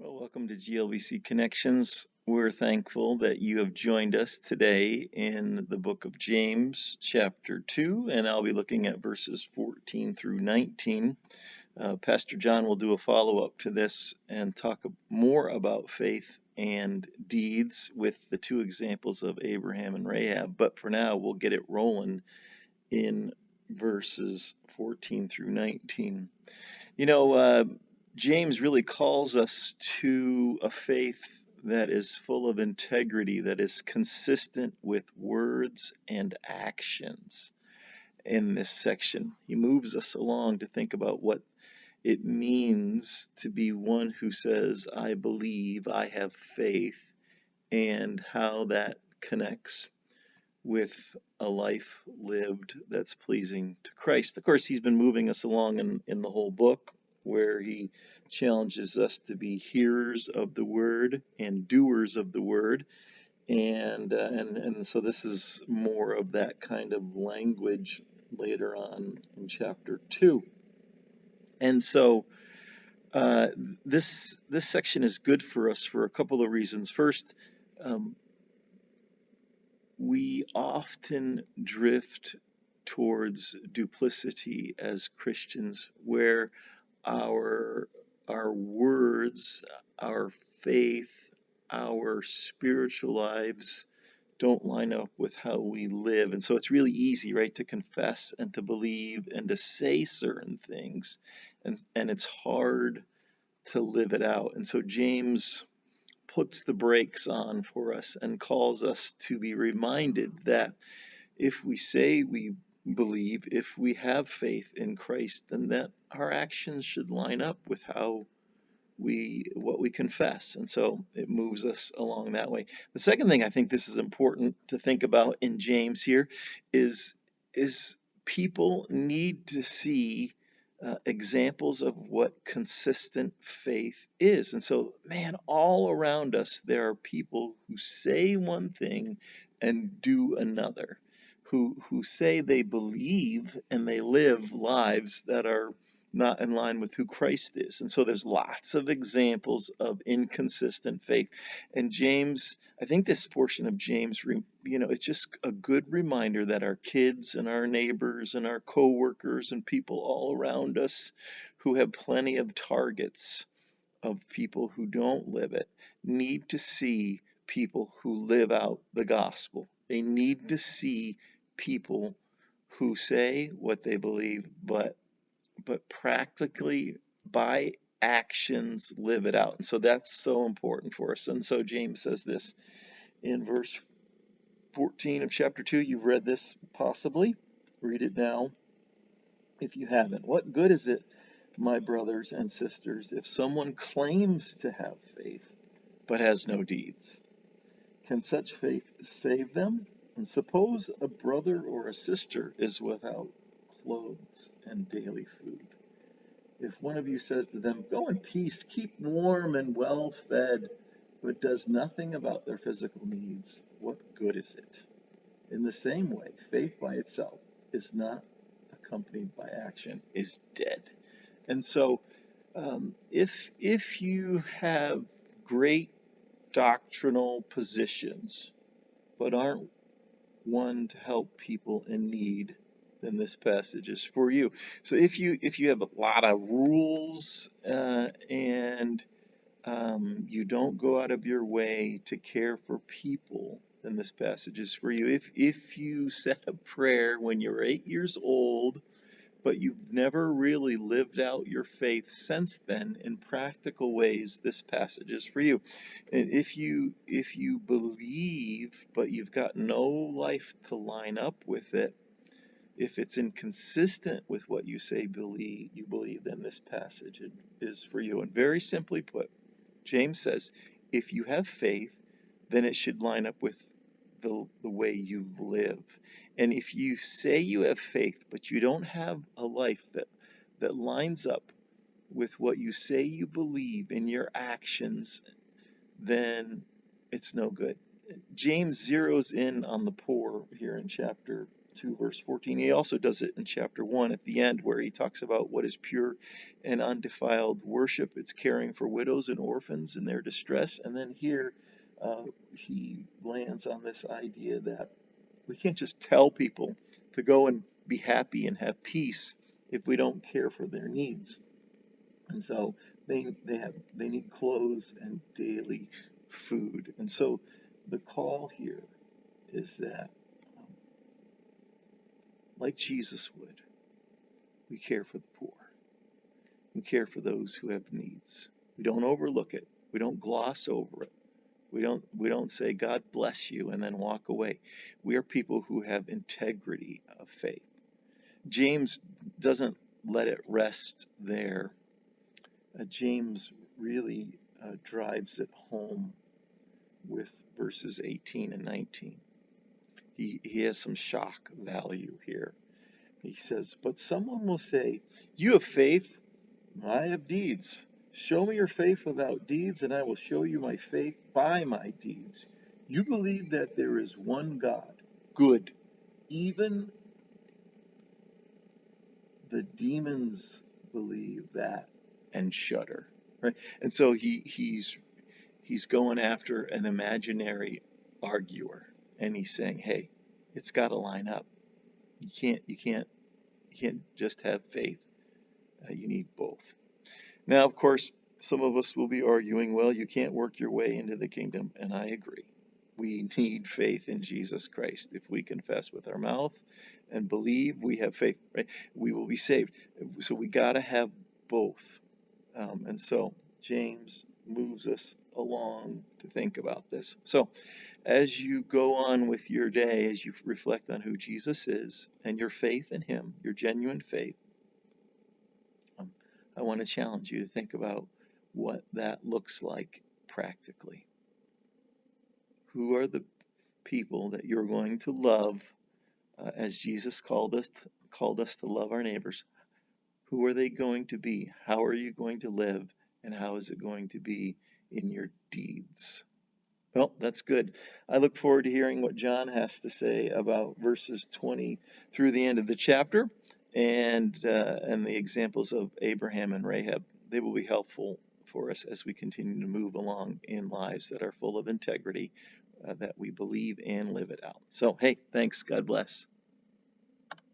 Well, welcome to GLBC Connections. We're thankful that you have joined us today in the book of James, chapter 2, and I'll be looking at verses 14 through 19. Pastor John will do a follow-up to this and talk more about faith and deeds with the two examples of Abraham and Rahab. But for now, we'll get it rolling in verses 14 through 19. James really calls us to a faith that is full of integrity, that is consistent with words and actions in this section. He moves us along to think about what it means to be one who says, I believe, I have faith, and how that connects with a life lived that's pleasing to Christ. Of course, he's been moving us along in the whole book, where he challenges us to be hearers of the word and doers of the word. And so this is more of that kind of language later on in chapter 2. And so this section is good for us for a couple of reasons. First, we often drift towards duplicity as Christians, where our words, our faith, our spiritual lives don't line up with how we live. And so it's really easy, right, to confess and to believe and to say certain things, and it's hard to live it out. And so James puts the brakes on for us and calls us to be reminded that if we say we believe, if we have faith in Christ, then that our actions should line up with what we confess. And so it moves us along that way. The second thing I think this is important to think about in James here is people need to see examples of what consistent faith is. And so, man, all around us, there are people who say one thing and do another, who say they believe and they live lives that are not in line with who Christ is. And so there's lots of examples of inconsistent faith. And James, I think this portion of James, it's just a good reminder that our kids and our neighbors and our coworkers and people all around us who have plenty of targets of people who don't live it need to see people who live out the gospel. They need to see people who say what they believe, but practically by actions live it out. And so that's so important for us. And so James says this in verse 14 of chapter 2. You've read this possibly. Read it now if you haven't. What good is it, my brothers and sisters, if someone claims to have faith but has no deeds? Can such faith save them? And suppose a brother or a sister is without clothes and daily food. If one of you says to them, go in peace, keep warm and well fed, but does nothing about their physical needs, what good is it? In the same way, faith by itself is not accompanied by action, is dead. And so if you have great doctrinal positions, but aren't one to help people in need, then this passage is for you. So if you have a lot of rules and you don't go out of your way to care for people, then this passage is for you. If you said a prayer when you're 8 years old, but you've never really lived out your faith since then in practical ways, this passage is for you. And if you believe, but you've got no life to line up with it, if it's inconsistent with what you say you believe, then this passage is for you. And very simply put, James says, if you have faith, then it should line up with the way you live. And if you say you have faith, but you don't have a life that lines up with what you say you believe in your actions, then it's no good. James zeroes in on the poor here in chapter 2 verse 14. He also does it in chapter 1 at the end, where he talks about what is pure and undefiled worship. It's caring for widows and orphans in their distress. And then here he lands on this idea that we can't just tell people to go and be happy and have peace if we don't care for their needs. And so they need clothes and daily food. And so the call here is that, like Jesus would, we care for the poor. We care for those who have needs. We don't overlook it. We don't gloss over it. We don't say God bless you and then walk away. We are people who have integrity of faith. James doesn't let it rest there. James really drives it home with verses 18 and 19. He has some shock value here. He says, but someone will say, you have faith, I have deeds. Show me your faith without deeds, and I will show you my faith by my deeds. You believe that there is one God. Good. Even the demons believe that and shudder. Right? And so he's going after an imaginary arguer, and he's saying, hey, it's got to line up. You can't just have faith. You need both. Now, of course, some of us will be arguing, well, you can't work your way into the kingdom, and I agree. We need faith in Jesus Christ. If we confess with our mouth and believe we have faith, right, we will be saved. So we got to have both. And so James moves us along to think about this. So as you go on with your day, as you reflect on who Jesus is and your faith in him, your genuine faith, I want to challenge you to think about what that looks like practically. Who are the people that you're going to love as Jesus called us to love our neighbors? Who are they going to be? How are you going to live? And how is it going to be in your deeds? Well, that's good. I look forward to hearing what John has to say about verses 20 through the end of the chapter, and the examples of Abraham and Rahab. They will be helpful for us as we continue to move along in lives that are full of integrity, that we believe and live it out. So, hey, thanks. God bless.